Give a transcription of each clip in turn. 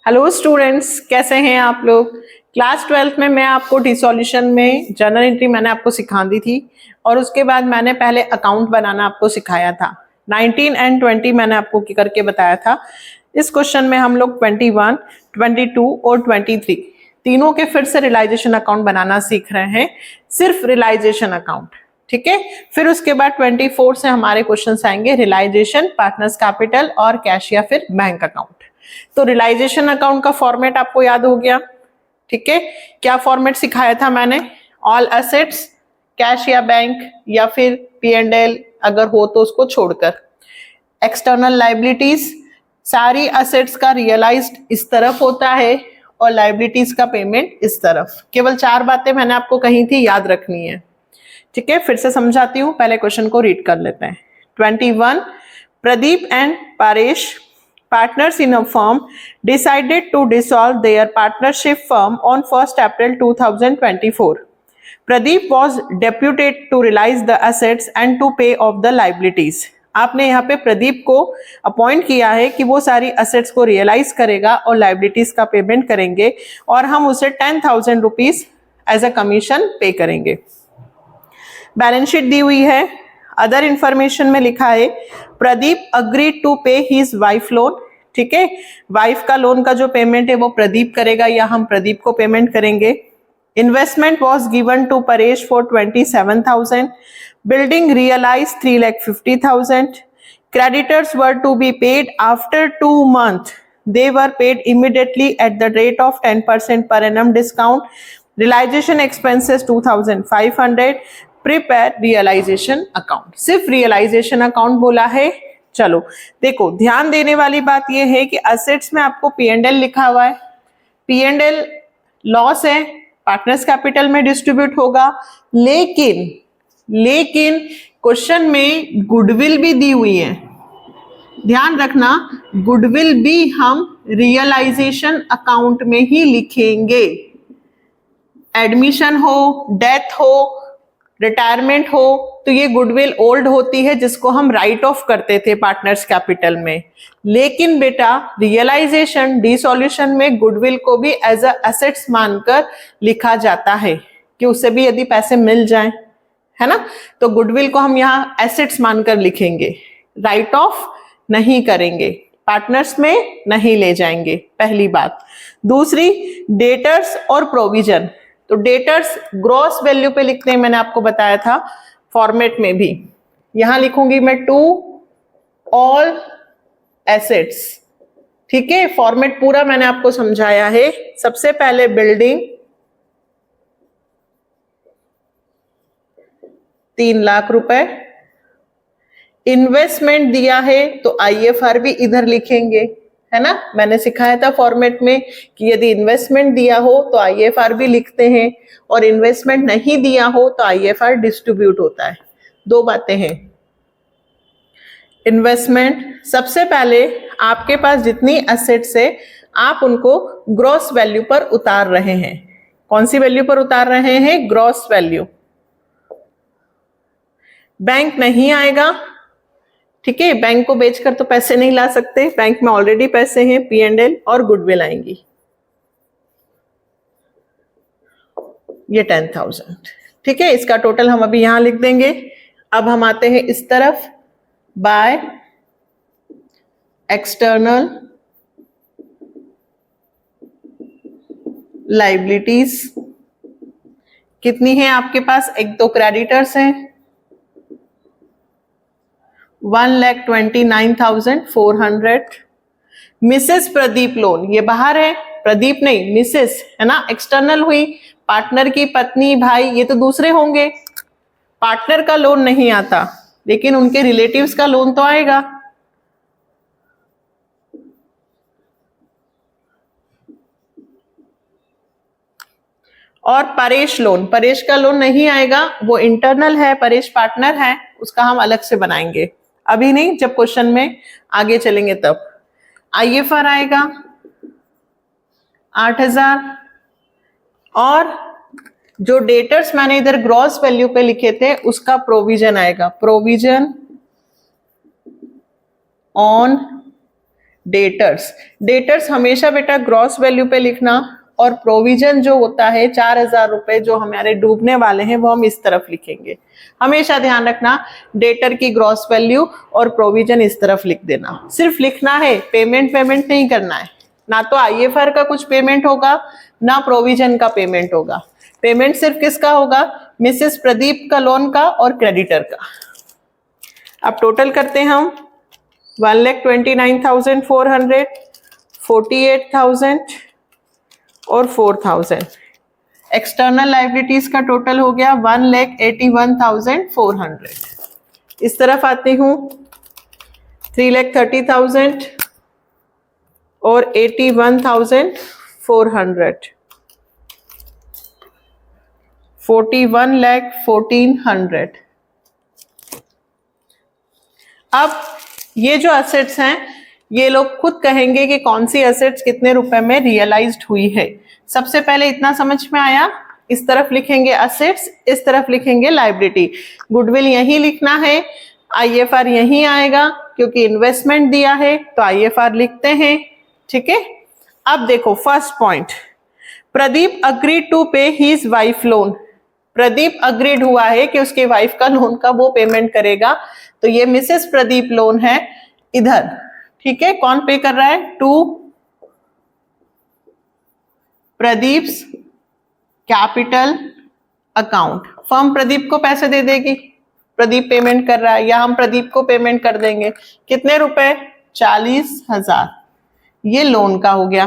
Hello students, कैसे हैं आप लोग। क्लास 12th में मैं आपको टी सॉल्यूशन में जर्नल एंट्री मैंने आपको सिखा दी थी और उसके बाद मैंने पहले अकाउंट बनाना आपको सिखाया था। 19 एंड 20 मैंने आपको करके बताया था। इस क्वेश्चन में हम लोग 21, 22 और 23 तीनों के फिर से रियलाइजेशन अकाउंट बनाना सीख रहे हैं, सिर्फ रियलाइजेशन अकाउंट। ठीक है, फिर उसके बाद 24 से हमारे क्वेश्चन आएंगे रियलाइजेशन, पार्टनर्स कैपिटल और कैश या फिर बैंक अकाउंट। तो रियलाइजेशन अकाउंट का फॉर्मेट आपको याद हो गया। ठीक है, क्या फॉर्मेट सिखाया था मैंने? ऑल एसेट्स, कैश या बैंक या फिर P&L अगर हो तो उसको छोड़कर। एक्सटर्नल लाइबिलिटीज, सारी एसेट्स का रियलाइज्ड इस तरफ होता है और लाइबिलिटीज का पेमेंट इस तरफ। केवल 4 बातें मैंने आपको कही थी, याद रखनी है। ठीक है, फिर से समझाती हूँ, पहले क्वेश्चन को रीड कर लेते हैं। 21, Pradeep and Paresh, partners in a firm, decided to dissolve their partnership firm on 1st April 2024. Pradeep was deputed to realize the assets and to pay off the liabilities. आपने यहाँ पे प्रदीप को अपॉइंट किया है कि वो सारी असेट्स को रियलाइज करेगा और लाइबिलिटीज का पेमेंट करेंगे और हम उसे 10,000 रुपीज एज अ कमीशन पे करेंगे। बैलेंस शीट दी हुई है। अदर इंफॉर्मेशन में लिखा है Pradeep agreed to pay his wife loan. ठीक है, वाइफ का लोन का जो पेमेंट है वो प्रदीप करेगा या हम प्रदीप को पेमेंट करेंगे। Investment was given to Paresh for 27,000। Building realise 3,50,000। Creditors were to be paid after 2 months. They were paid immediately at the rate of 10% per annum discount. Realization expenses 2,500. Prepare realisation account. सिर्फ realisation account बोला है। चलो देखो, ध्यान देने वाली बात यह है कि असेट्स में आपको P&L लिखा हुआ है। P&L लॉस है, पार्टनर्स कैपिटल में डिस्ट्रीब्यूट होगा, लेकिन क्वेश्चन में गुडविल भी दी हुई है। ध्यान रखना, गुडविल भी हम रियलाइजेशन अकाउंट में ही लिखेंगे। एडमिशन हो, डेथ हो, रिटायरमेंट हो तो ये गुडविल ओल्ड होती है जिसको हम राइट ऑफ करते थे पार्टनर्स कैपिटल में। लेकिन बेटा रियलाइजेशन डिसॉल्यूशन में गुडविल को भी एज अ एसेट्स मानकर लिखा जाता है कि उससे भी यदि पैसे मिल जाएं, है ना, तो गुडविल को हम यहाँ एसेट्स मानकर लिखेंगे, राइट ऑफ नहीं करेंगे, पार्टनर्स में नहीं ले जाएंगे। पहली बात। दूसरी, डेटर्स और प्रोविजन। तो डेटर्स ग्रॉस वैल्यू पे लिखते हैं, मैंने आपको बताया था फॉर्मेट में भी। यहां लिखूंगी मैं टू ऑल एसेट्स। ठीक है, फॉर्मेट पूरा मैंने आपको समझाया है। सबसे पहले बिल्डिंग 3 लाख रुपए, इन्वेस्टमेंट दिया है तो IFR भी इधर लिखेंगे, है ना। मैंने सिखाया था फॉर्मेट में कि यदि इन्वेस्टमेंट दिया हो तो IFR भी लिखते हैं और इन्वेस्टमेंट नहीं दिया हो तो IFR डिस्ट्रीब्यूट होता है। 2 बातें हैं। इन्वेस्टमेंट, सबसे पहले आपके पास जितनी एसेट्स है आप उनको ग्रॉस वैल्यू पर उतार रहे हैं। कौन सी वैल्यू पर उतार रहे हैं? Gross value. बैंक नहीं आएगा। ठीक है, बैंक को बेचकर तो पैसे नहीं ला सकते, बैंक में ऑलरेडी पैसे हैं, P&L और गुडविल आएंगी। ये 10,000। ठीक है, इसका टोटल हम अभी यहां लिख देंगे। अब हम आते हैं इस तरफ, बाय एक्सटर्नल लाइबिलिटीज। कितनी है आपके पास? 1-2 क्रेडिटर्स हैं, 1,29,400। मिसेस प्रदीप लोन, ये बाहर है, प्रदीप नहीं मिसेस, है ना, एक्सटर्नल हुई। पार्टनर की पत्नी, भाई, ये तो दूसरे होंगे। पार्टनर का लोन नहीं आता लेकिन उनके रिलेटिव्स का लोन तो आएगा। और परेश लोन, परेश का लोन नहीं आएगा, वो इंटरनल है, परेश पार्टनर है, उसका हम अलग से बनाएंगे, अभी नहीं, जब क्वेश्चन में आगे चलेंगे तब। IFR आएगा 8,000 और जो डेटर्स मैंने इधर ग्रॉस वैल्यू पे लिखे थे उसका प्रोविजन आएगा, प्रोविजन ऑन डेटर्स, डेटर्स हमेशा बेटा ग्रॉस वैल्यू पे लिखना, और प्रोविजन जो होता है 4,000 रुपए जो हमारे डूबने वाले हैं वो हम इस तरफ लिखेंगे। हमेशा ध्यान रखना डेटर की ग्रॉस वैल्यू और प्रोविजन इस तरफ लिख देना। सिर्फ लिखना है, पेमेंट नहीं करना है। ना तो आईएफआर का कुछ पेमेंट होगा, ना प्रोविजन का पेमेंट होगा। पेमेंट सिर्फ किसका होगा? मिसेस प्रदीप का लोन का और क्रेडिटर का। अब टोटल करते हैं हम 1,29,400, 48,000 और 4,000। एक्सटर्नल लाइबिलिटीज का टोटल हो गया 1,81,400। इस तरफ आती हूं 3,30,000 और 81,400, 41,14,000। अब ये जो एसेट्स हैं ये लोग खुद कहेंगे कि कौन सी एसेट्स कितने रुपए में रियलाइज्ड हुई है। सबसे पहले इतना समझ में आया, इस तरफ लिखेंगे एसेट्स, इस तरफ लिखेंगे लायबिलिटी। गुडविल यही लिखना है, आईएफआर यही आएगा क्योंकि इन्वेस्टमेंट दिया है तो आईएफआर लिखते हैं। ठीक है, अब देखो first point, Pradeep agreed to pay his wife loan. Pradeep agreed हुआ है कि उसके वाइफ का लोन का वो पेमेंट करेगा, तो ये मिसेस प्रदीप लोन है इधर। ठीक है, कौन पे कर रहा है? To Pradeep's capital account. Firm Pradeep को पैसे दे देगी, प्रदीप पेमेंट कर रहा है, या हम प्रदीप को पेमेंट कर देंगे। कितने रुपए? 40,000। ये लोन का हो गया,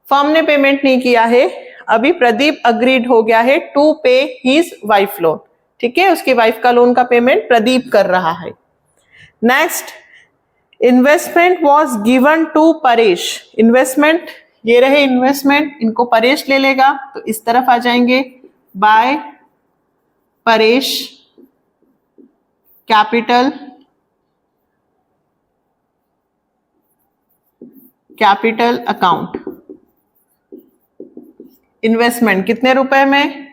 फर्म ने पेमेंट नहीं किया है। अभी प्रदीप अग्रीड हो गया है to pay his wife loan. ठीक है, उसकी वाइफ का लोन का पेमेंट प्रदीप कर रहा है। Next, investment was given to Paresh. Investment, ये रहे इन्वेस्टमेंट, इनको परेश ले लेगा तो इस तरफ आ जाएंगे, by Paresh capital account. Investment कितने रुपए में?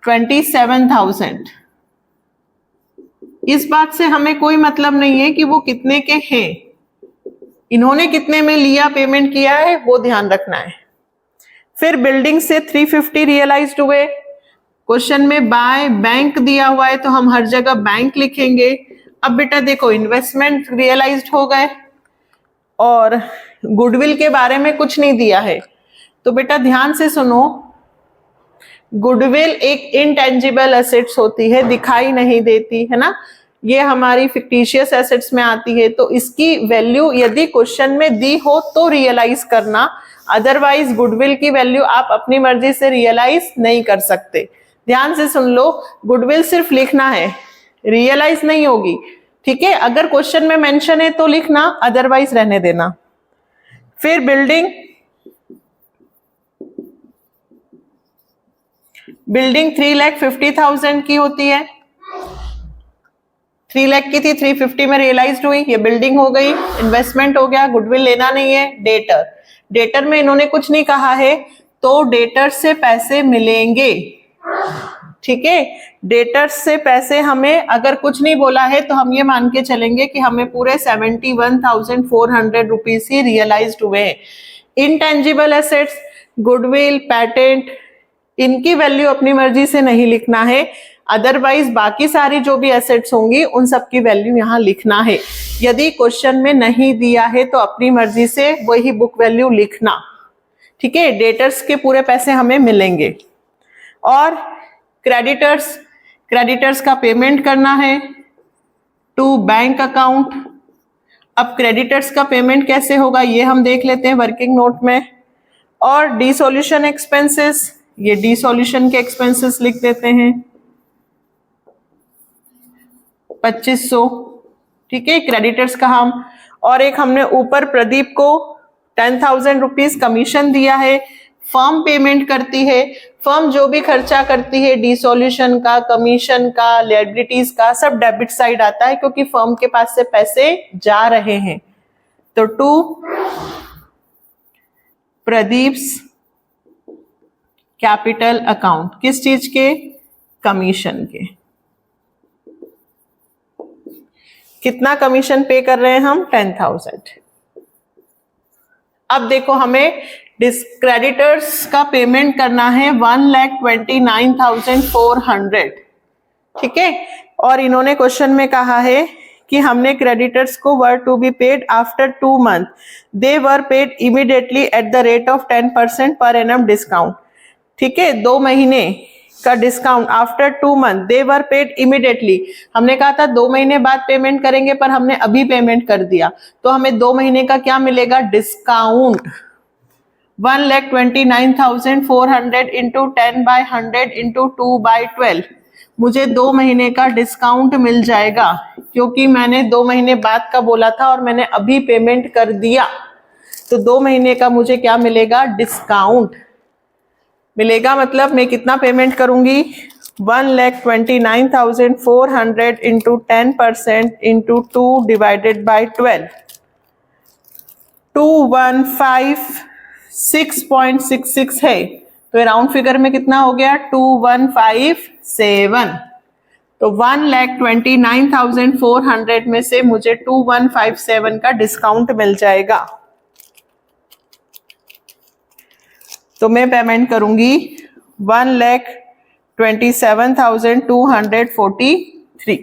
27,000। इस बात से हमें कोई मतलब नहीं है कि वो कितने के हैं, इन्होंने कितने में लिया, पेमेंट किया है, वो ध्यान रखना है। फिर बिल्डिंग से 350 रियलाइज्ड हुए। क्वेश्चन में बाय बैंक दिया हुआ है तो हम हर जगह बैंक लिखेंगे। अब बेटा देखो, इन्वेस्टमेंट रियलाइज्ड हो गए और गुडविल के बारे में कुछ नहीं दिया है, तो बेटा ध्यान से सुनो, गुडविल एक इनटेंजिबल एसेट्स होती है, दिखाई नहीं देती है ना, ये हमारी फिक्टिशियस एसेट्स में आती है, तो इसकी वैल्यू यदि क्वेश्चन में दी हो तो रियलाइज करना, अदरवाइज गुडविल की वैल्यू आप अपनी मर्जी से रियलाइज नहीं कर सकते। ध्यान से सुन लो, गुडविल सिर्फ लिखना है, रियलाइज नहीं होगी। ठीक है, अगर क्वेश्चन में मेंशन है तो लिखना, अदरवाइज रहने देना। फिर बिल्डिंग 3,50,000 की होती है, 3 लाख की थी, 350 में रियलाइज्ड हुई, ये बिल्डिंग हो गई, इन्वेस्टमेंट हो गया, गुडविल लेना नहीं है। डेटर में इन्होंने कुछ नहीं कहा है तो डेटर से पैसे मिलेंगे। ठीक है, डेटर्स से पैसे हमें अगर कुछ नहीं बोला है तो हम ये मान के चलेंगे कि हमें पूरे 71,400 रुपीज ही रियलाइज्ड हुए हैं। इनटेंजिबल एसेट्स, गुडविल, पैटेंट, इनकी वैल्यू अपनी मर्जी से नहीं लिखना है, अदरवाइज बाकी सारी जो भी एसेट्स होंगी उन सब की वैल्यू यहाँ लिखना है। यदि क्वेश्चन में नहीं दिया है तो अपनी मर्जी से वही बुक वैल्यू लिखना। ठीक है, डेटर्स के पूरे पैसे हमें मिलेंगे। और क्रेडिटर्स का पेमेंट करना है टू बैंक अकाउंट। अब क्रेडिटर्स का पेमेंट कैसे होगा ये हम देख लेते हैं वर्किंग नोट में। और डिसोल्यूशन एक्सपेंसेस, ये डिसोल्यूशन के एक्सपेंसेस लिख देते हैं 2500। ठीक है, क्रेडिटर्स का हम, और एक हमने ऊपर प्रदीप को 10,000 रुपीज कमीशन दिया है। फर्म पेमेंट करती है, फर्म जो भी खर्चा करती है डिसोल्यूशन का, कमीशन का, लायबिलिटीज का, सब डेबिट साइड आता है क्योंकि फर्म के पास से पैसे जा रहे हैं। तो टू प्रदीप्स कैपिटल अकाउंट, किस चीज के? कमीशन के। कितना कमीशन पे कर रहे हैं हम? 10,000। अब देखो हमें क्रेडिटर्स का पेमेंट करना है 1,29,400, ठीक है। और इन्होंने क्वेश्चन में कहा है कि हमने क्रेडिटर्स को were to be paid after 2 month, they were paid immediately at the rate of 10% per annum discount, ठीक है। 2 महीने का discount after 2 month, they were paid immediately. हमने कहा था 2 महीने बाद पेमेंट करेंगे, पर हमने अभी पेमेंट कर दिया, तो हमें 2 महीने का क्या मिलेगा, डिस्काउंट। 1,29,400 इंटू 10/100 इंटू 2/12, मुझे 2 महीने का डिस्काउंट मिल जाएगा, क्योंकि मैंने 2 महीने बाद का बोला था और मैंने अभी पेमेंट कर दिया, तो 2 महीने का मुझे क्या मिलेगा, डिस्काउंट मिलेगा। मतलब मैं कितना पेमेंट करूंगी, 1,29,400 इंटू 10% इंटू 2/12, 2156.66 है, तो राउंड फिगर में कितना हो गया, 2157। तो 1,29,400 में से मुझे 2157 का डिस्काउंट मिल जाएगा, तो मैं पेमेंट करूंगी 1,27,243।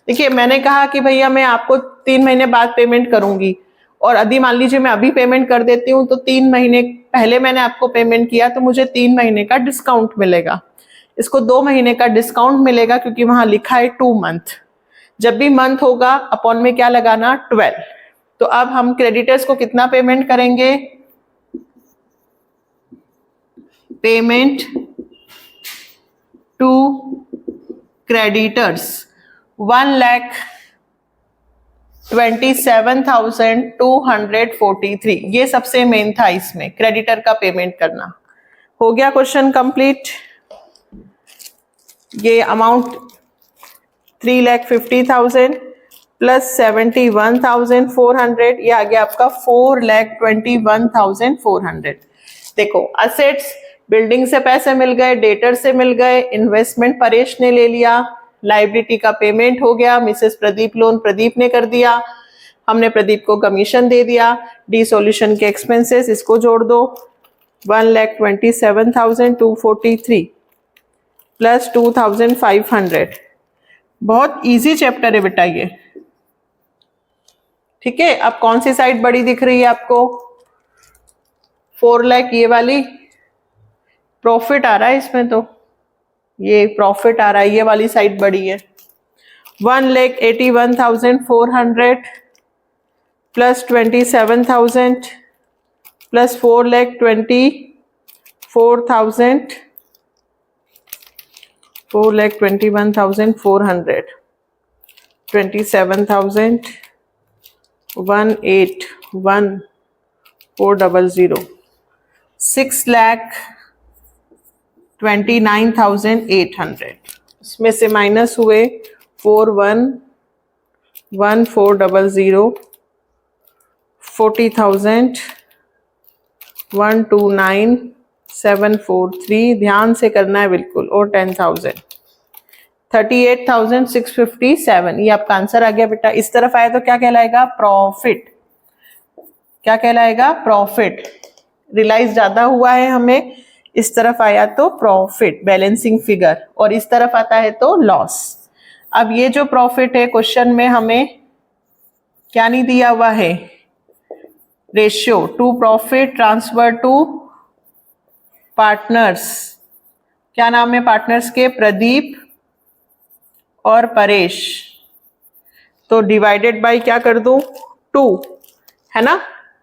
देखिए मैंने कहा कि भैया मैं आपको 3 महीने बाद पेमेंट करूंगी, और यदि मान लीजिए मैं अभी पेमेंट कर देती हूँ तो 3 महीने पहले मैंने आपको पेमेंट किया, तो मुझे 3 महीने का डिस्काउंट मिलेगा। इसको 2 महीने का डिस्काउंट मिलेगा, क्योंकि वहां लिखा है 2 मंथ। जब भी मंथ होगा अपॉन में क्या लगाना, 12। तो अब हम क्रेडिटर्स को कितना पेमेंट करेंगे, पेमेंट टू क्रेडिटर्स 1,27,243। ये सबसे मेन था इसमें, क्रेडिटर का पेमेंट करना। हो गया क्वेश्चन कंप्लीट। ये अमाउंट 3,50,000 प्लस 71,400, ये आ गया आपका 4,21,400। देखो असेट्स, बिल्डिंग से पैसे मिल गए, डेटर से मिल गए, इन्वेस्टमेंट परेश ने ले लिया, लाइबिलिटी का पेमेंट हो गया, मिसेस प्रदीप लोन प्रदीप ने कर दिया, हमने प्रदीप को कमीशन दे दिया, डिसोल्यूशन के एक्सपेंसेस इसको जोड़ दो, 1,27,243 प्लस 2,500। बहुत इजी चैप्टर है बेटा ये, ठीक है। अब कौन सी साइड बड़ी दिख रही है आपको, 4 लाख ये वाली, प्रॉफिट आ रहा है इसमें, तो ये प्रॉफिट आ रहा है, ये वाली साइड बड़ी है। 1,81,400 प्लस 27,000 प्लस 4,24,000, 4,21,400, 27,000, 1,81,400, 6,29,800। इसमें से माइनस हुए 41,1400, 40,000, 129,743। ध्यान से करना है बिल्कुल, और 10,000, 38,657। ये आपका आंसर आ गया बेटा। इस तरफ आया तो क्या कहलाएगा, प्रॉफिट। क्या कहलाएगा, प्रॉफिट। रियलाइज ज्यादा हुआ है हमें, इस तरफ आया तो प्रॉफिट, बैलेंसिंग फिगर, और इस तरफ आता है तो लॉस। अब ये जो प्रॉफिट है, क्वेश्चन में हमें क्या नहीं दिया हुआ है, ratio to profit transfer to partners. क्या नाम है पार्टनर्स के, प्रदीप और परेश। तो डिवाइडेड बाय क्या कर दूं, 2, है ना,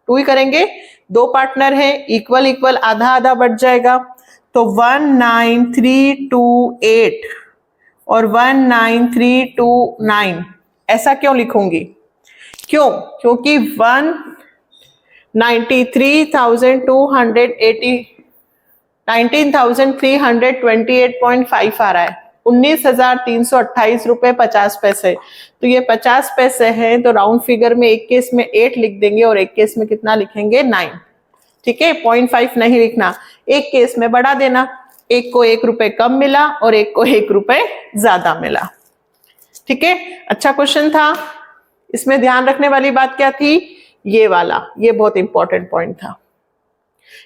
2 ही करेंगे। 2 पार्टनर है, इक्वल इक्वल, आधा आधा बढ़ जाएगा, तो 19328 और 19329। ऐसा क्यों लिखूंगी, क्यों, क्योंकि 19,328.5 आ रहा है, 19,328 रुपए 50 पैसे। तो ये 50 पैसे हैं, तो राउंड फिगर में एक केस में 8 लिख देंगे और एक केस में कितना लिखेंगे, 9, ठीक है। 0.5 नहीं लिखना, एक केस में बढ़ा देना, एक को 1 रुपए कम मिला और एक को 1 रुपए ज्यादा मिला, ठीक है। अच्छा क्वेश्चन था। इसमें ध्यान रखने वाली बात क्या थी ये वाला, ये बहुत इंपॉर्टेंट पॉइंट था।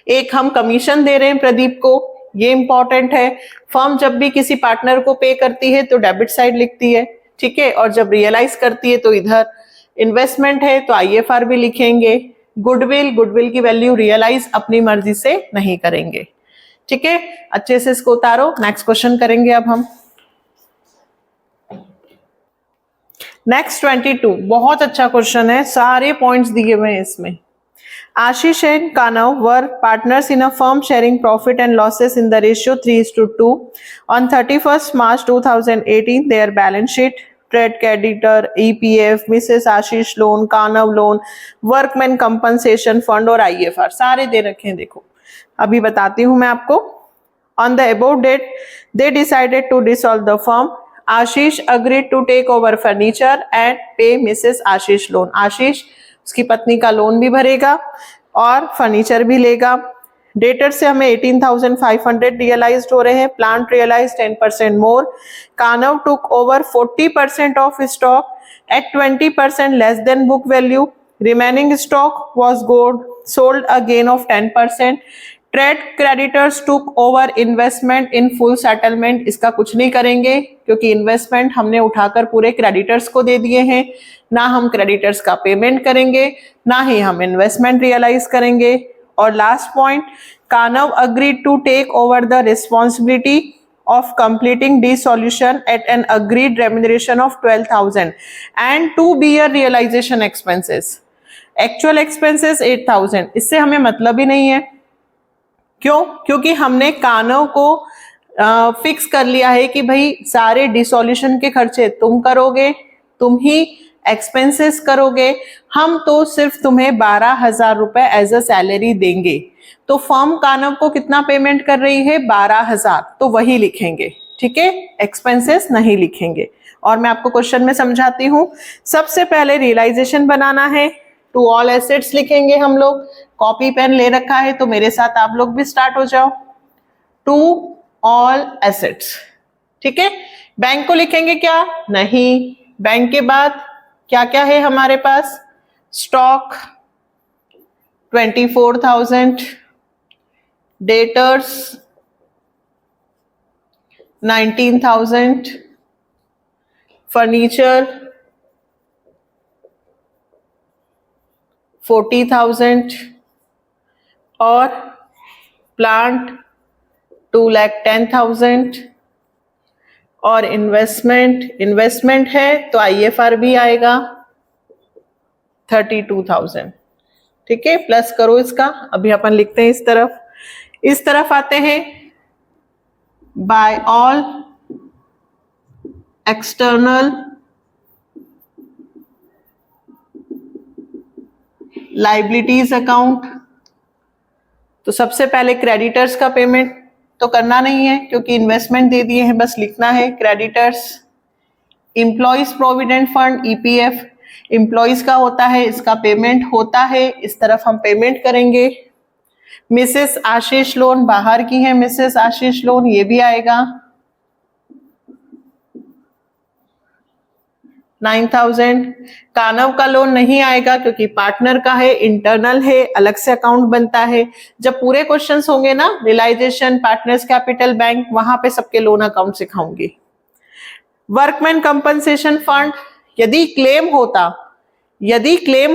एक हम कमीशन दे रहे हैं प्रदीप को, ये इंपॉर्टेंट है। फर्म जब भी किसी पार्टनर को पे करती है तो डेबिट साइड लिखती है, ठीक है, और जब रियलाइज करती है तो इधर इन्वेस्टमेंट है तो IFR भी लिखेंगे। गुडविल की वैल्यू रियलाइज अपनी मर्जी से नहीं करेंगे, ठीक है। अच्छे से इसको उतारो, नेक्स्ट क्वेश्चन करेंगे अब हम। नेक्स्ट 22, बहुत अच्छा क्वेश्चन है, सारे पॉइंट्स दिए हुए हैं इसमें। Ashish and Kanav were partners in a firm sharing profit and losses in the ratio 3:2. On 31st March 2018, their balance sheet, trade creditor, EPF, Mrs. Ashish loan, Kanav loan, workman compensation fund और IFR सारे दे रखे हैं। देखो अभी बताती हूँ मैं आपको। On the above date, they decided to dissolve the firm. Ashish agreed to take over furniture and pay Mrs. Ashish loan. Ashish उसकी पत्नी का लोन भी भरेगा और फर्नीचर भी लेगा। डेटर से हमें 18,500 रियलाइज्ड हो रहे हैं, plant realise 10% more. Kanav took over 40% of stock at 20% less than book value. Remaining stock was sold a gain of 10%। Trade creditors took over investment in full settlement. इसका कुछ नहीं करेंगे क्योंकि इन्वेस्टमेंट हमने उठाकर पूरे क्रेडिटर्स को दे दिए हैं, ना हम क्रेडिटर्स का पेमेंट करेंगे, ना ही हम इन्वेस्टमेंट रियलाइज करेंगे। और last point, Kanav agreed to take over the responsibility of completing dissolution at an agreed remuneration of 12,000 and to bear realization expenses. Actual expenses 8,000। इससे हमें मतलब ही नहीं है। क्यों? क्योंकि हमने कानव को फिक्स कर लिया है कि भाई सारे डिसोल्यूशन के खर्चे तुम करोगे, तुम ही एक्सपेंसेस करोगे, हम तो सिर्फ तुम्हें 12,000 रुपए एज अ सैलरी देंगे। तो फर्म कानव को कितना पेमेंट कर रही है? 12,000, तो वही लिखेंगे, ठीक है, एक्सपेंसेस नहीं लिखेंगे। और मैं आपको क्वेश्चन में समझाती हूँ। सबसे पहले रियलाइजेशन बनाना है, टू ऑल एसेट्स लिखेंगे हम लोग। कॉपी पेन ले रखा है तो मेरे साथ आप लोग भी स्टार्ट हो जाओ। टू ऑल एसेट्स, ठीक है। बैंक को लिखेंगे क्या? नहीं। बैंक के बाद क्या क्या है हमारे पास? स्टॉक 24,000, डेटर्स 19,000, फर्नीचर 40,000 और प्लांट 2,10,000 और इन्वेस्टमेंट है तो IFR भी आएगा 32,000, ठीक है। प्लस करो इसका, अभी अपन लिखते हैं इस तरफ आते हैं। By all external liabilities account. तो सबसे पहले क्रेडिटर्स का पेमेंट तो करना नहीं है क्योंकि इन्वेस्टमेंट दे दिए हैं, बस लिखना है creditors. Employees provident fund EPF employees का होता है, इसका पेमेंट होता है, इस तरफ हम पेमेंट करेंगे। मिसेस आशीष लोन, बाहर की है मिसेस आशीष लोन, ये भी आएगा 9,000। कानव का लोन नहीं आएगा क्योंकि पार्टनर का है, इंटरनल है, अलग से अकाउंट बनता है। जब पूरे क्वेश्चंस होंगे ना, रियलाइजेशन, पार्टनर्स कैपिटल, बैंक, वहां पे सबके लोन अकाउंट सिखाऊंगी। वर्कमैन कंपनसेशन फंड, यदि क्लेम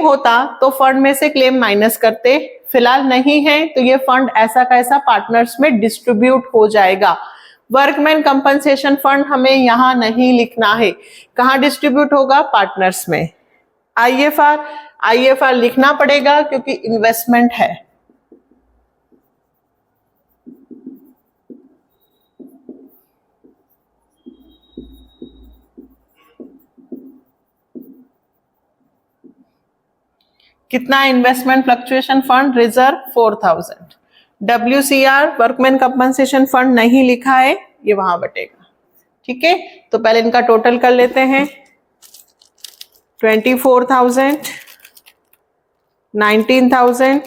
होता तो फंड में से क्लेम माइनस करते, फिलहाल नहीं है तो ये फंड ऐसा का ऐसा पार्टनर्स में डिस्ट्रीब्यूट हो जाएगा। वर्कमैन कंपनसेशन फंड हमें यहां नहीं लिखना है, कहां डिस्ट्रीब्यूट होगा? पार्टनर्स में। IFR लिखना पड़ेगा क्योंकि इन्वेस्टमेंट है। कितना investment fluctuation fund reserve? 4,000। WCR workman compensation fund नहीं लिखा है, ये वहां बटेगा, ठीक है। तो पहले इनका टोटल कर लेते हैं। 24,000, 19,000,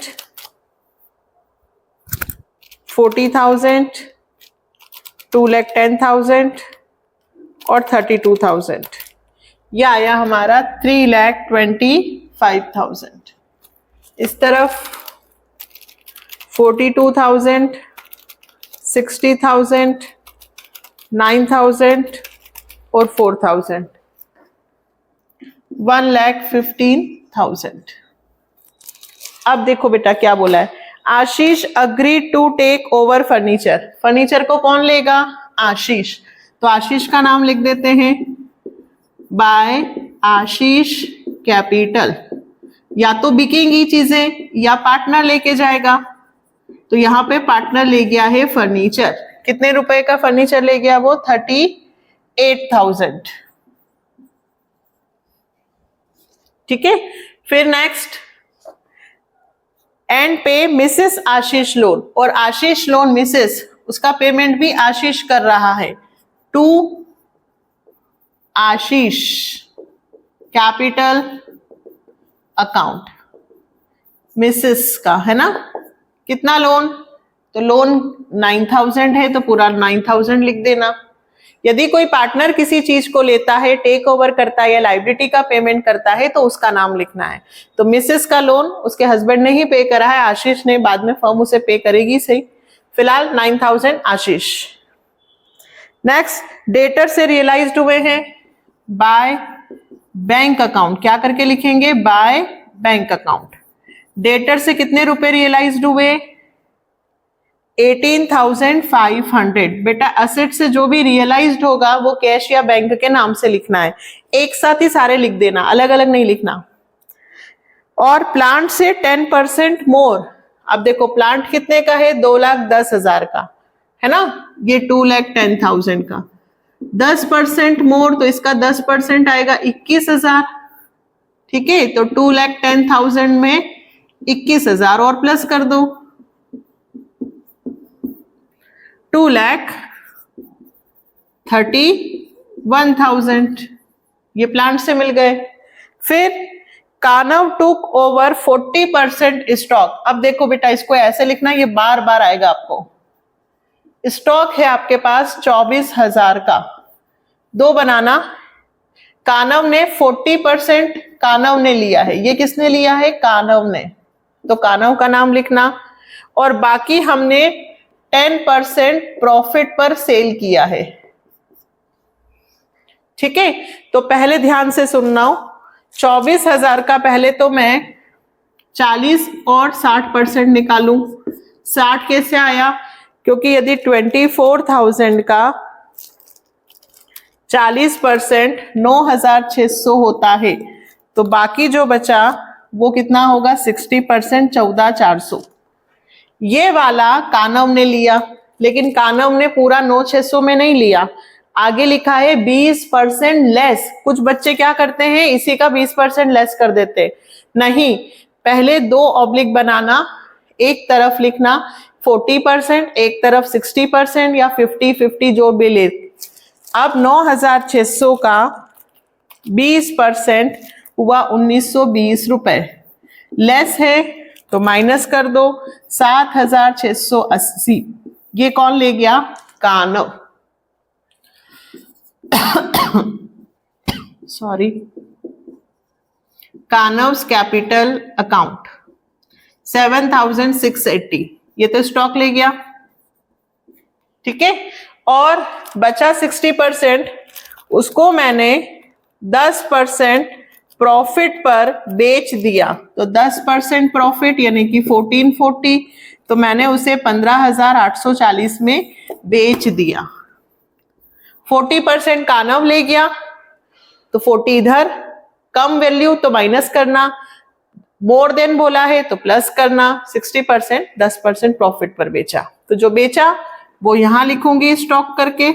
40,000, 2,10,000 और 32,000। यह आया हमारा 3,25,000, इस तरफ 42,000, 60,000, 9,000 और 4,000, 1,15,000। अब देखो बेटा क्या बोला है, Ashish agree to take over furniture. Furniture को कौन लेगा? आशीष। तो आशीष का नाम लिख देते हैं बाय आशीष कैपिटल। या तो बिकेंगी चीजें या पार्टनर लेके जाएगा। तो यहां पे पार्टनर ले गया है फर्नीचर। कितने रुपए का फर्नीचर ले गया वो? 38,000। ठीक है, फिर next, and pay Mrs Ashish loan. और आशीष लोन मिसेस, उसका पेमेंट भी आशीष कर रहा है to Ashish capital account. Mrs का है ना, कितना लोन? तो लोन 9,000 है तो पूरा 9,000 लिख देना। यदि कोई पार्टनर किसी चीज को लेता है, टेक ओवर करता है या लाइबिलिटी का पेमेंट करता है तो उसका नाम लिखना है। तो मिसेस का लोन उसके हस्बैंड ने ही पे करा है, आशीष ने, बाद में फर्म उसे पे करेगी सही। फिलहाल 9,000 आशीष। नेक्स्ट, डेटर से रियलाइज्ड हुए हैं बाय बैंक अकाउंट। क्या करके लिखेंगे? By bank account. डेटर से कितने रुपए रियलाइज्ड हुए? 18,500। बेटा असेट से जो भी रियलाइज्ड होगा वो कैश या बैंक के नाम से लिखना है, एक साथ ही सारे लिख देना, अलग अलग नहीं लिखना। और प्लांट से 10% मोर। अब देखो प्लांट कितने का है? 2,10,000 का है ना, ये 2,10,000 का। 10% मोर तो इसका 10% आएगा 21,000। ठीक है, तो 2,10,000 में 21,000 और प्लस कर दो, 2,31,000। ये प्लांट से मिल गए। फिर कानव टुक ओवर 40% स्टॉक। अब देखो बेटा इसको ऐसे लिखना, ये बार बार आएगा आपको। स्टॉक है आपके पास 24,000 का, दो बनाना। कानव ने 40% कानव ने लिया है। ये किसने लिया है? कानव ने। तो कानव का नाम लिखना। और बाकी हमने 10% प्रॉफिट पर सेल किया है। ठीक है, तो पहले ध्यान से सुनना, 24,000 का पहले तो मैं 40 और 60% निकालूं। 60 कैसे आया? क्योंकि यदि 24,000 का 40% 9,600 होता है तो बाकी जो बचा वो कितना होगा? 60%, 14,400। ये वाला कानव ने लिया, लेकिन कानव ने पूरा 9,600 में नहीं लिया, आगे लिखा है 20% लेस। कुछ बच्चे क्या करते हैं, इसी का 20% लेस कर देते। नहीं, पहले दो ऑब्लिक बनाना, एक तरफ लिखना 40%, एक तरफ 60% या 50-50 जो भी ले। अब 9,600 का 20% हुआ 1,920 रुपए। लेस है तो माइनस कर दो, 7,680। ये कौन ले गया? Kanav. Sorry, Kanav's capital account 7,680। ये तो स्टॉक ले गया। ठीक है, और बचा 60%, उसको मैंने 10% प्रॉफिट पर बेच दिया। तो 10% प्रॉफिट यानी कि 1440, तो मैंने उसे 15,840 में बेच दिया। 40% कानव ले गया तो 40 इधर, कम वैल्यू तो माइनस करना, मोर देन बोला है तो प्लस करना। 60% 10% प्रॉफिट पर बेचा, तो जो बेचा वो यहां लिखूंगी स्टॉक करके।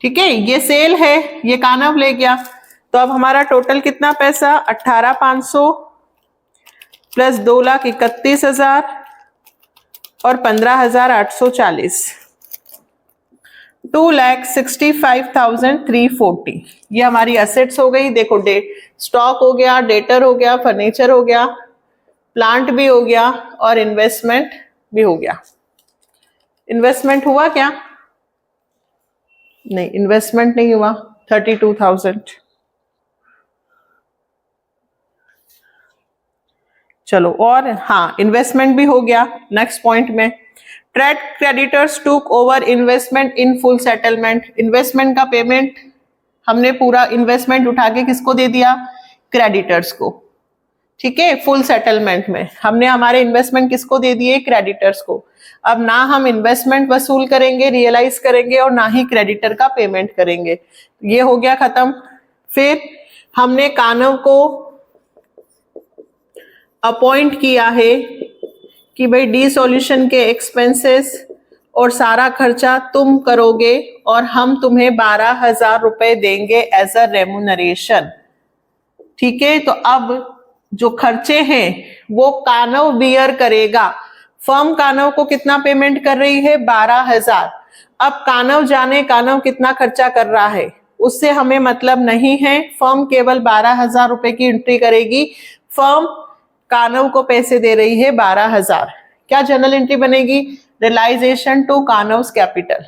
ठीक है, ये सेल है, ये कानव ले गया। तो अब हमारा टोटल कितना पैसा? 18,500 प्लस 2,31,000 और 15,840, 2,65,340। ये हमारी असेट्स हो गई। देखो, स्टॉक हो गया, डेटर हो गया, फर्नीचर हो गया, प्लांट भी हो गया और इन्वेस्टमेंट भी हो गया। इन्वेस्टमेंट हुआ क्या? नहीं, इन्वेस्टमेंट नहीं हुआ। 32,000। चलो, और हाँ, इन्वेस्टमेंट भी हो गया नेक्स्ट पॉइंट में। Trade creditors took over investment in full settlement. Investment का पेमेंट हमने पूरा इन्वेस्टमेंट उठा के किसको दे दिया? क्रेडिटर्स को। ठीक है, फुल सेटलमेंट में हमने हमारे इन्वेस्टमेंट किसको दे दिए? क्रेडिटर्स को। अब ना हम इन्वेस्टमेंट वसूल करेंगे, रियलाइज करेंगे, और ना ही क्रेडिटर का पेमेंट करेंगे। ये हो गया खत्म। फिर हमने कानव को अपॉइंट किया है कि भाई डिसॉल्यूशन के एक्सपेंसेस और सारा खर्चा तुम करोगे और हम तुम्हें 12,000 रुपए देंगे एज अ रेमुनरेशन। ठीक है, तो अब जो खर्चे हैं वो कानव बियर करेगा। फर्म कानव को कितना पेमेंट कर रही है? 12,000। अब कानव जाने कानव कितना खर्चा कर रहा है उससे हमें मतलब नहीं है। फर्म केवल 12,000 रुपए की एंट्री करेगी। फर्म कानव को पैसे दे रही है 12,000। क्या जर्नल एंट्री बनेगी? Realisation to Kanav's capital.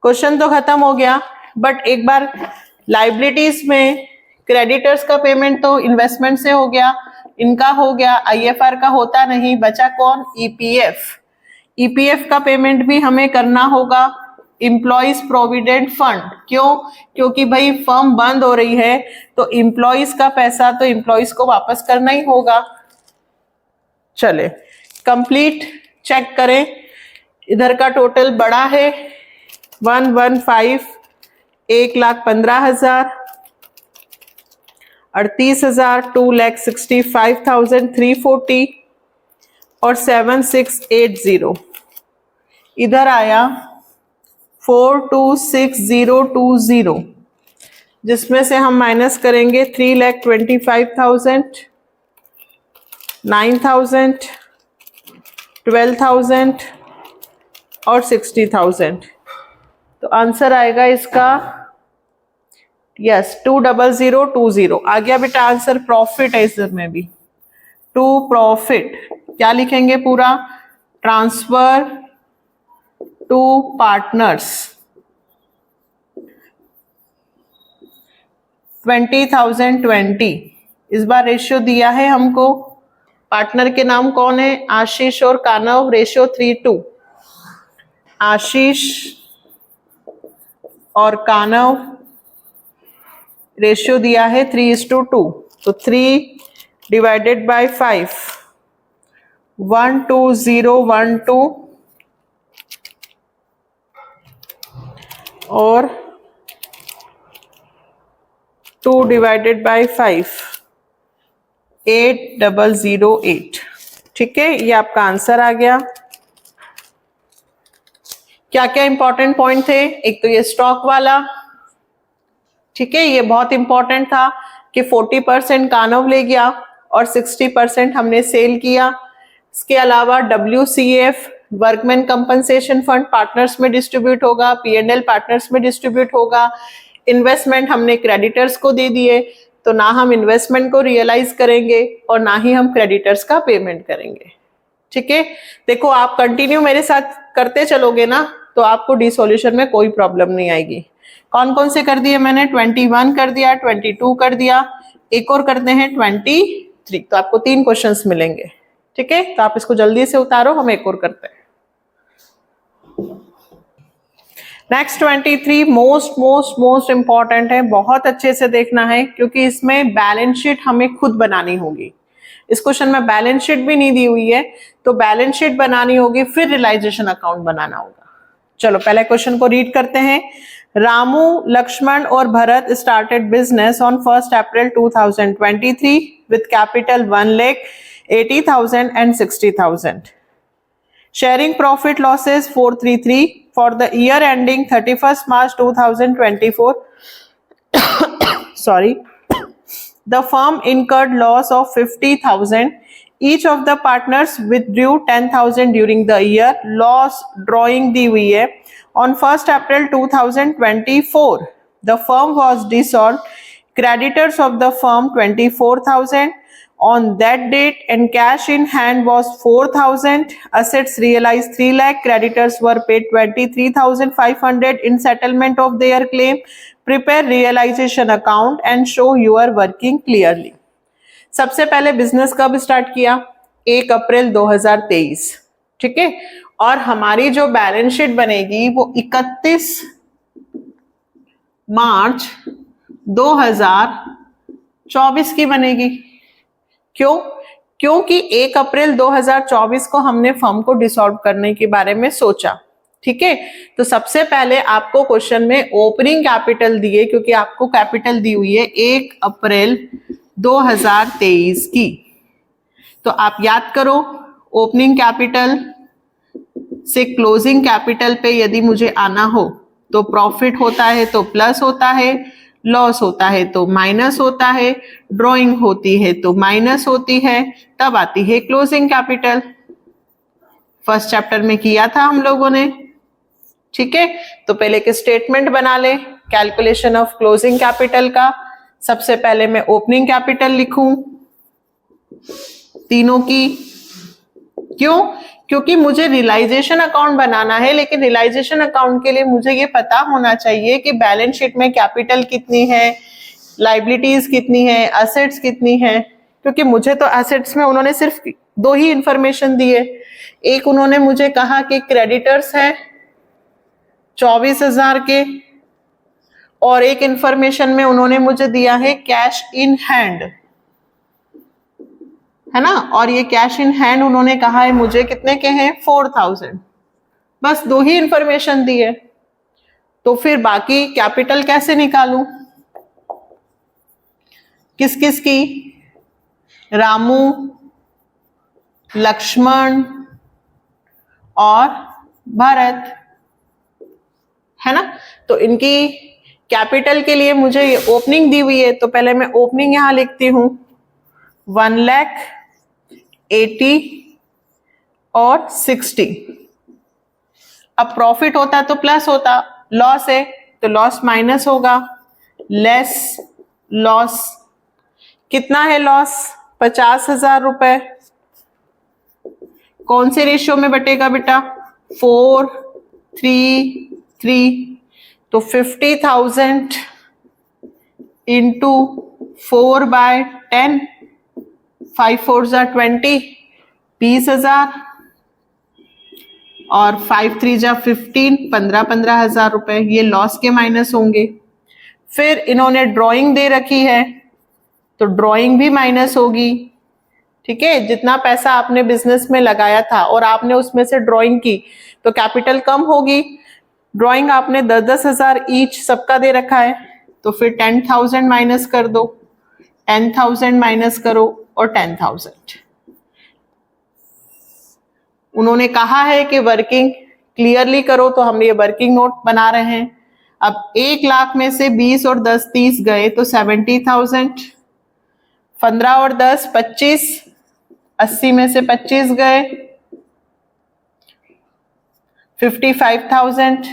Question तो खत्म हो गया, बट एक बार लाइबिलिटीज में क्रेडिटर्स का पेमेंट तो इन्वेस्टमेंट से हो गया, इनका हो गया, आईएफआर का होता नहीं, बचा कौन? ईपीएफ। ईपीएफ का पेमेंट भी हमें करना होगा। एम्प्लॉइज प्रोविडेंट फंड, क्यों? क्योंकि भाई फर्म बंद हो रही है तो एम्प्लॉइज का पैसा तो एम्प्लॉइज को वापस करना ही होगा। चले कंप्लीट चेक करें। इधर का टोटल बड़ा है 115, 1,15,000, 38,000, 2,65,340 और 7680। इधर आया 426,020, जिसमें से हम माइनस करेंगे 3,25,000, 9,000, 12,000 और 60,000। तो आंसर आएगा इसका यस 20020। आ गया बेटा आंसर। प्रॉफिट है इसमें भी, टू प्रॉफिट। क्या लिखेंगे पूरा? Transfer to partners 20,020। इस बार रेशियो दिया है हमको। पार्टनर के नाम कौन है? आशीष और कानव। रेशियो 3:2। आशीष और कानव रेशियो दिया है 3:2। तो 3 डिवाइडेड बाय 5, 12012 और 2 डिवाइडेड बाय 5, 8008। ठीक है, ये आपका आंसर आ गया। क्या क्या इंपॉर्टेंट पॉइंट थे? एक तो ये स्टॉक वाला, ठीक है, ये बहुत इंपॉर्टेंट था कि 40% कानव ले गया और 60% हमने सेल किया। इसके अलावा WCF workman compensation fund partners में डिस्ट्रीब्यूट होगा, P&L पार्टनर्स में डिस्ट्रीब्यूट होगा। इन्वेस्टमेंट हमने क्रेडिटर्स को दे दिए, तो ना हम इन्वेस्टमेंट को रियलाइज करेंगे और ना ही हम क्रेडिटर्स का पेमेंट करेंगे। ठीक है, देखो आप कंटिन्यू मेरे साथ करते चलोगे ना तो आपको डिसॉल्यूशन में कोई प्रॉब्लम नहीं आएगी। कौन कौन से कर दिए मैंने? 21 कर दिया, 22 कर दिया, एक और करते हैं 23। तो आपको 3 क्वेश्चंस मिलेंगे। ठीक है, तो आप इसको जल्दी से उतारो, हम एक और करते हैं। नेक्स्ट 23 मोस्ट इंपॉर्टेंट है, बहुत अच्छे से देखना है क्योंकि इसमें बैलेंस शीट हमें खुद बनानी होगी। इस क्वेश्चन में बैलेंस शीट भी नहीं दी हुई है, तो बैलेंस शीट बनानी होगी, फिर रियलाइजेशन अकाउंट बनाना होगा। चलो पहले क्वेश्चन को रीड करते हैं। रामू, लक्ष्मण और Bharat started business on 1 April 2023 with capital 1,80,000 and 60,000. Sharing profit losses 433 for the year ending 31st March 2024. Sorry. The firm incurred loss of 50,000. Each of the partners withdrew 10,000 during the year. Loss drawing दी हुई है। On 1st April 2024, the firm was dissolved. Creditors of the firm 24,000 on that date and cash in hand was 4,000. Assets realized 3 lakh. Creditors were paid 23,500 in settlement of their claim. Prepare realization account and show you are working clearly. सबसे पहले business कब start किया? 1 अप्रैल 2023, ठीक है। और हमारी जो balance sheet बनेगी वो 31 मार्च 2024 की बनेगी। क्यों? क्योंकि 1 अप्रैल 2024 को हमने फर्म को डिसॉल्व करने के बारे में सोचा, ठीक है। तो सबसे पहले आपको क्वेश्चन में ओपनिंग कैपिटल दिए, क्योंकि आपको कैपिटल दी हुई है 1 अप्रैल 2023 की। तो आप याद करो, ओपनिंग कैपिटल से क्लोजिंग कैपिटल पे यदि मुझे आना हो तो प्रॉफिट होता है तो प्लस होता है, लॉस होता है तो माइनस होता है, ड्रॉइंग होती है तो माइनस होती है, तब आती है क्लोजिंग कैपिटल। फर्स्ट चैप्टर में किया था हम लोगों ने, ठीक है। तो पहले एक स्टेटमेंट बना ले कैलकुलेशन ऑफ क्लोजिंग कैपिटल का। सबसे पहले मैं ओपनिंग कैपिटल लिखूं तीनों की। क्यों? क्योंकि मुझे रियलाइजेशन अकाउंट बनाना है, लेकिन रियलाइजेशन अकाउंट के लिए मुझे ये पता होना चाहिए कि बैलेंस शीट में कैपिटल कितनी है, लाइबिलिटीज कितनी है, एसेट्स कितनी है। क्योंकि मुझे तो एसेट्स में उन्होंने सिर्फ 2 ही इंफॉर्मेशन दिए। एक उन्होंने मुझे कहा कि क्रेडिटर्स है 24,000 के, और एक इंफॉर्मेशन में उन्होंने मुझे दिया है कैश इन हैंड, है ना। और ये कैश इन हैंड उन्होंने कहा है मुझे कितने के हैं, 4,000। बस 2 ही इंफॉर्मेशन दी है। तो फिर बाकी कैपिटल कैसे निकालूं? किस किस की? रामू, लक्ष्मण और भरत, है ना। तो इनकी कैपिटल के लिए मुझे ये ओपनिंग दी हुई है, तो पहले मैं ओपनिंग यहां लिखती हूं 1,80,000 और 60। अब प्रॉफिट होता तो प्लस होता, लॉस है तो लॉस माइनस होगा, लेस लॉस। कितना है लॉस? 50,000 रुपए। कौन से रेशियो में बटेगा बेटा? 4:3:3। तो 50,000 इंटू 4/10, 5 4 जा 20, 20,000, और 5 3 जा 15, 15,000 रुपए। ये लॉस के माइनस होंगे। फिर इन्होंने ड्राइंग दे रखी है तो ड्राइंग भी माइनस होगी, ठीक है। जितना पैसा आपने बिजनेस में लगाया था और आपने उसमें से ड्राइंग की तो कैपिटल कम होगी। ड्राइंग आपने 10,000 ईच सबका दे रखा है, तो फिर 10,000 माइनस कर दो, 10,000 माइनस करो और 10,000। उन्होंने कहा है कि वर्किंग क्लियरली करो, तो हम ये वर्किंग नोट बना रहे हैं। अब 1 लाख में से 20 और 10 30 गए तो 70,000, 15 और 10 25, 80 में से 25 गए 55,000।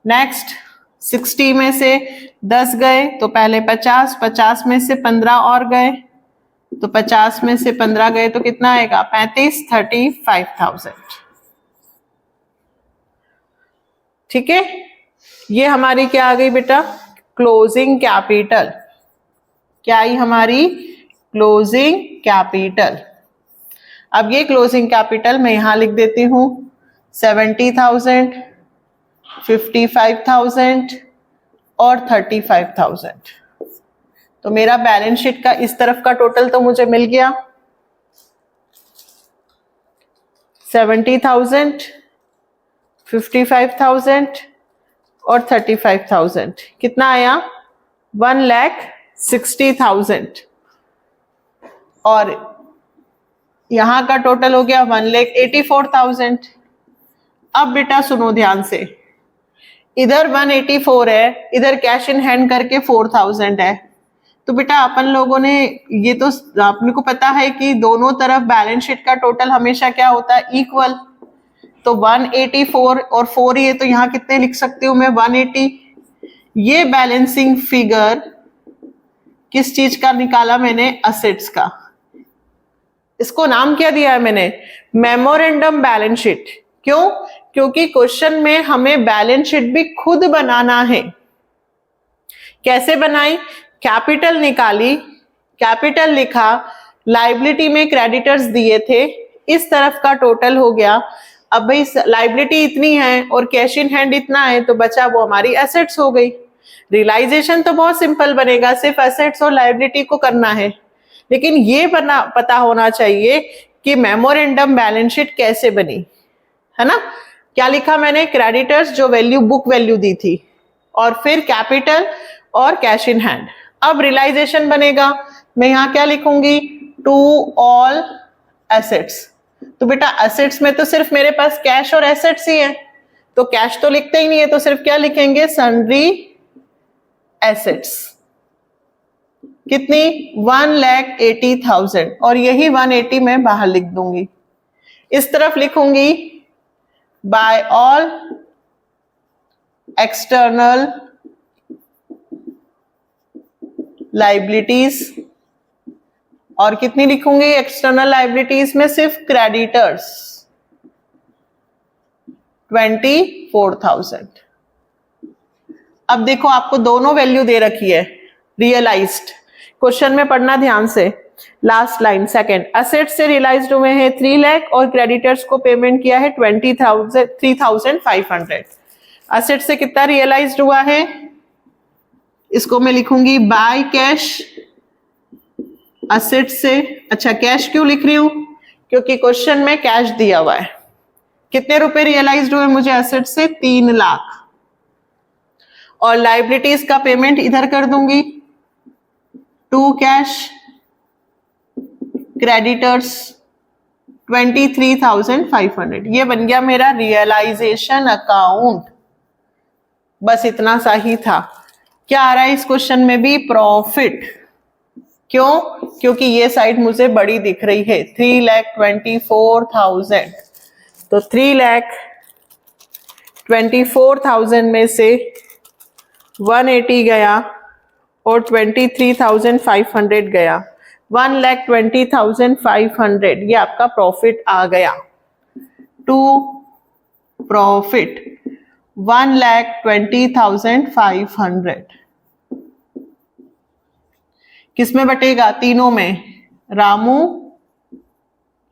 नेक्स्ट 60 में से 10 गए तो पहले 50, 50 में से 15 और गए तो 50 में से 15 गए तो कितना आएगा? 35, 35,000, ठीक है। ये हमारी क्या आ गई बेटा? Closing capital. क्या आई हमारी? Closing capital. अब ये क्लोजिंग कैपिटल मैं यहां लिख देती हूं 70,000, 55,000 और 35,000। तो मेरा बैलेंस शीट का इस तरफ का टोटल तो मुझे मिल गया 70,000, 55,000 और 35,000। कितना आया? 1,60,000। और यहां का टोटल हो गया 1,84,000। अब बेटा सुनो ध्यान से, इधर 184 है, इधर कैश इन हैंड करके 4,000 है। तो बेटा अपन लोगों ने ये तो आपने को पता है कि दोनों तरफ बैलेंस शीट का टोटल हमेशा क्या होता है? इक्वल। तो 184 और 4, ये तो यहाँ कितने लिख सकती हूँ मैं? 180। ये बैलेंसिंग फिगर किस चीज का निकाला मैंने? असेट्स का। इसको नाम क्या दिया है मैंने? Memorandum balance sheet. क्यों? क्योंकि क्वेश्चन में हमें बैलेंस शीट भी खुद बनाना है। कैसे बनाई? कैपिटल निकाली, कैपिटल लिखा, लाइबिलिटी में क्रेडिटर्स दिए थे, इस तरफ का टोटल हो गया। अब भाई लाइबिलिटी इतनी है और कैश इन हैंड इतना है, तो बचा वो हमारी एसेट्स हो गई। रियलाइजेशन तो बहुत सिंपल बनेगा, सिर्फ एसेट्स और लाइबिलिटी को करना है, लेकिन ये पता होना चाहिए कि मेमोरेंडम बैलेंस शीट कैसे बनी, है ना। क्या लिखा मैंने? क्रेडिटर्स जो वैल्यू बुक वैल्यू दी थी, और फिर कैपिटल और कैश इन हैंड। अब रियलाइजेशन बनेगा, मैं यहां क्या लिखूंगी? To all assets. तो बेटा एसेट्स में तो सिर्फ मेरे पास कैश और एसेट्स ही है, तो कैश तो लिखते ही नहीं है, तो सिर्फ क्या लिखेंगे? Sundry assets. कितनी? 1,80,000, और यही 180 मैं बाहर लिख दूंगी। इस तरफ लिखूंगी बाय ऑल एक्सटर्नल लाइबिलिटीज, और कितनी लिखूंगी एक्सटर्नल लाइबिलिटीज में? सिर्फ क्रेडिटर्स 24,000। अब देखो आपको दोनों वैल्यू दे रखी है रियलाइज्ड, क्वेश्चन में पढ़ना ध्यान से। लास्ट लाइन सेकंड, असेट्स से रियलाइज्ड हुए हैं 3 लाख और क्रेडिटर्स को पेमेंट किया है 3,500। असेट से कितना रियलाइज्ड हुआ है? इसको मैं लिखूंगी बाय कैश असेट से। अच्छा, कैश क्यों लिख रही हूं? क्योंकि क्वेश्चन में कैश दिया हुआ है। कितने रुपए रियलाइज्ड हुए मुझे असेट से? 3 लाख। और लाइबिलिटीज का पेमेंट इधर कर दूंगी, टू कैश, क्रेडिटर्स 23,500। ये बन गया मेरा रियलाइजेशन अकाउंट। बस इतना सा ही था। क्या आ रहा है इस क्वेश्चन में भी? प्रॉफिट। क्यों? क्योंकि ये साइड मुझे बड़ी दिख रही है, 3,24,000। तो 3,24,000 में से 180 गया और 23,500 गया, 1,20,500। ये आपका प्रॉफिट आ गया। टू प्रॉफिट 1,20,500 किसमें बटेगा? तीनों में, रामू,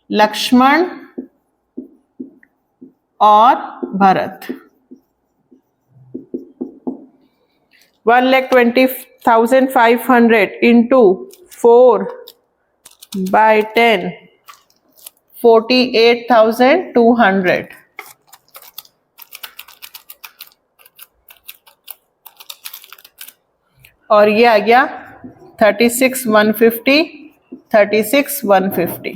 लक्ष्मण और भरत। 1,20,500 इंटू 4/10, 48,200। और ये आ गया 36,150, 36,150।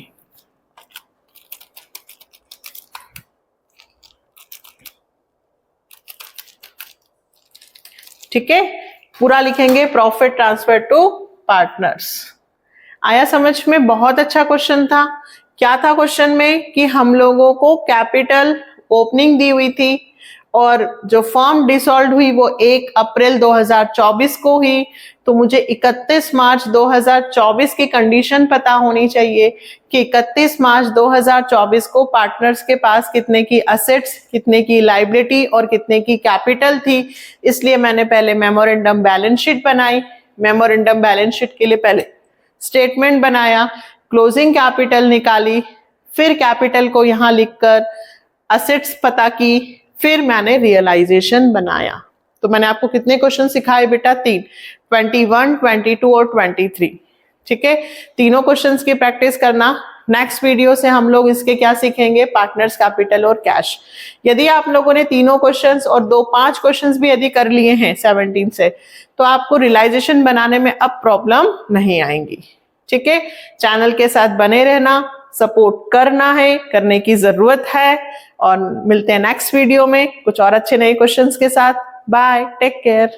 ठीक है, पूरा लिखेंगे प्रॉफिट ट्रांसफर टू पार्टनर्स। आया समझ में? बहुत अच्छा क्वेश्चन था। क्या था क्वेश्चन में कि हम लोगों को कैपिटल ओपनिंग दी हुई थी और जो फर्म डिसॉल्व हुई वो 1 अप्रैल 2024 को हुई, तो मुझे 31 मार्च 2024 की कंडीशन पता होनी चाहिए कि 31 मार्च 2024 को पार्टनर्स के पास कितने की असेट्स, कितने की लाइबिलिटी और कितने की कैपिटल थी। इसलिए मैंने पहले मेमोरेंडम बैलेंस शीट बनाई। मेमोरेंडम बैलेंस शीट के लिए पहले स्टेटमेंट बनाया, क्लोजिंग कैपिटल निकाली, फिर कैपिटल को यहां लिखकर असेट्स पता की, फिर मैंने रियलाइजेशन बनाया। तो मैंने आपको कितने क्वेश्चन सिखाए बेटा? 3, 21, 22 और 23। ठीक है, तीनों क्वेश्चंस की प्रैक्टिस करना। नेक्स्ट वीडियो से हम लोग इसके क्या सीखेंगे? पार्टनर्स, कैपिटल और कैश। यदि आप लोगों ने तीनों क्वेश्चंस और 5 क्वेश्चंस भी यदि कर लिए हैं 17 से, तो आपको रियलाइजेशन बनाने में अब प्रॉब्लम नहीं आएंगी। ठीक है, चैनल के साथ बने रहना, सपोर्ट करना है, करने की जरूरत है। और मिलते हैं नेक्स्ट वीडियो में कुछ और अच्छे नए क्वेश्चंस के साथ। Bye, take care.